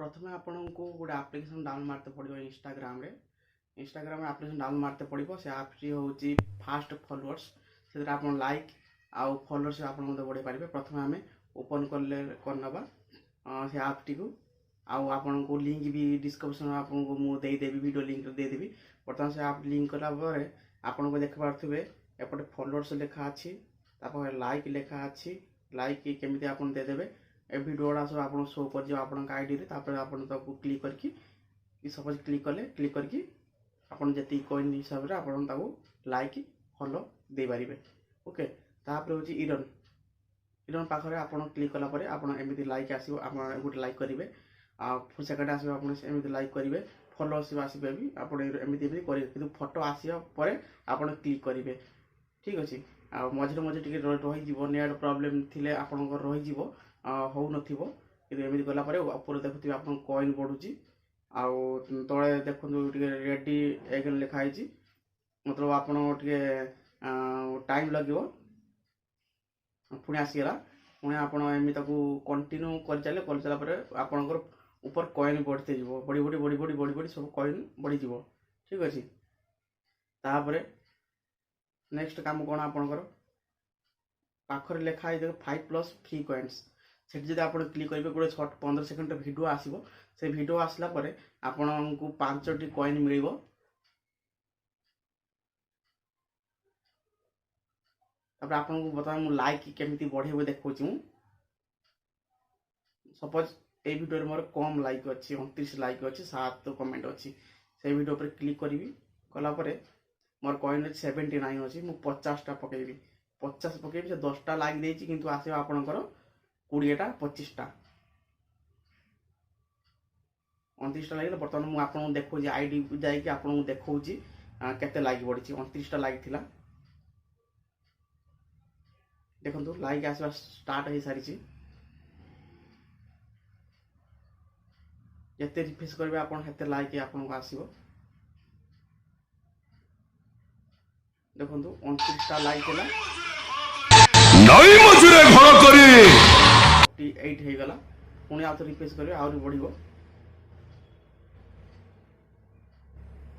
प्रथमे आपको गोटे आप्लिकेसन डाउनलोड मारते पड़ो इंस्टाग्राम आप्लिकेसन डाउनलोड मारते पड़ो से आप्टी हूँ फास्ट फॉलोअर्स से आप लाइक आउ फॉलोअर्स आप बढ़े पारे। प्रथम आम ओपन करना से आप्टी को आपन को लिंक भी डिस्क्रिप्शन आपको मुझे वीडियो लिंक देदेवी। बर्तमान से आप लिंक कलापर आपन को देख पारे एपटे फॉलोअर्स लेखा अच्छी लाइक लेखा अच्छी लाइक केमी आप देदेवे ए वीडियो गुड़ा सब आप शो कर आईडी रे आपको क्लिक करके सपोज क्लिक करके आपन जी कॉइन हिसाब से आप लाइक फॉलो दे पारे। ओके तापर हूँ इरन पाखे आप क्लिक कलापर आपमती लाइक आसो गोटे लाइक करेंगे सेकेंड आसो आप लाइक करेंगे फॉलोअर्स आसपे भी आपमती करेंगे कि फोटो आसपर आप क्लिक करेंगे। ठीक अच्छे मझे मझे रही नेट प्रॉब्लम थी आपंकर रही हो नमती गलापर ऊपर देखुए आप कॉइन बढ़ुची तले देखो रेडी एगेन लिखाई मतलब आपटे टाइम लगे पुणी आसीगला पुणी आपमती कंटिन्यू कर चलापर आपंकर ऊपर कॉइन बढ़ते बढ़ी बढ़ी बढ़ी बढ़ी बढ़ी बढ़ी सब कॉइन बढ़ीज। ठीक अच्छे तापर नेक्स्ट काम कौन आपंकर पाखर लिखाई देख 5+ फ्री कॉइन्स से जब आप क्लिक करेंगे गोटे 15 सेकेंड वीडियो आसो से वीडियो आसला परे आपन को 5टी कॉइन मिल आपन को बता लाइक केमी बढ़े देखा सपोज ये वीडियो मोर कम लाइक अच्छी 29 लाइक अच्छी 7 कमेंट अच्छी से वीडियो पर क्लिक करी कलापर मोर कॉइन 79 अच्छी मुझे 50टा पकेबी 50 पकेबी से 10टा लाइक देती किंतु आसो आपंकर 20टा 25टा 29टा लाइक बर्तमान मुझे आपको देखा आईडी जाकि आपको देखा केते लाइक बढ़ी 29टा लाइक थिला देखो लाइक आसवा स्टार्ट हो सारी जिते रिफ्रेश करेंगे आपते लाइक आपको आसो देखो 29टा लाइक है 48 हो गला पुणी आउ रिफ्रेश करेंगे आहरी बढ़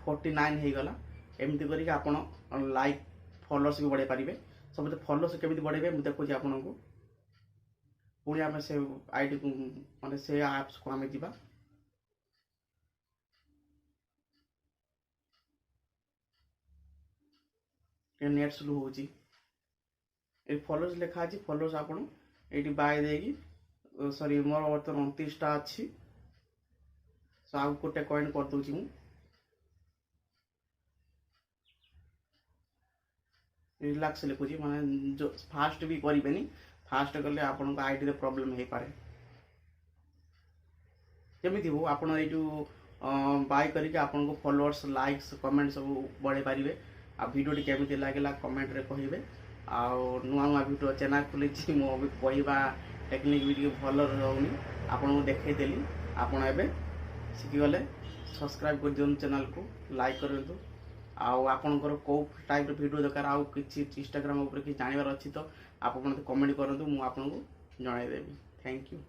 49 हो गला एमती करके आप लाइक फॉलोअर्स भी बढ़े पारे। सब फॉलोअर्स केमी बढ़े मुझे देखुची आपको पुणी आम से आईडी को माने से एप्स को आम जा नेट स्लो हो फॉलोअर्स लिखा अच्छी फॉलोअर्स आपन ये बाय देगी सॉरी मोर बर्तमान 29टा अच्छी सो आउ गोटे कॉइन कर दूची मु रिलैक्स लिखुची माने जो फास्ट भी करें फास्ट कले आपन आईडी रे प्रॉब्लम हो पारे जमी हो आप बाय करके आपन फॉलोअर्स लाइक्स कमेंट सब बढ़े पारे। आ वीडियो केमी लगे कमेंट रे कहिबे नुआ नुआ वीडियो चैनल खोली मो कहवा टेक्निक भी भल रोनी आपको देखईदेली आपड़ ए शिखीगले सब्सक्राइब कर दिखाँ चैनल को लाइक करूँ आपंकर कौ टाइप वीडियो दरकार आउ कि इंस्टाग्राम कि जानवर अच्छी तो आप कमेंट करूँ मुझे जनईदेवी। Thank you.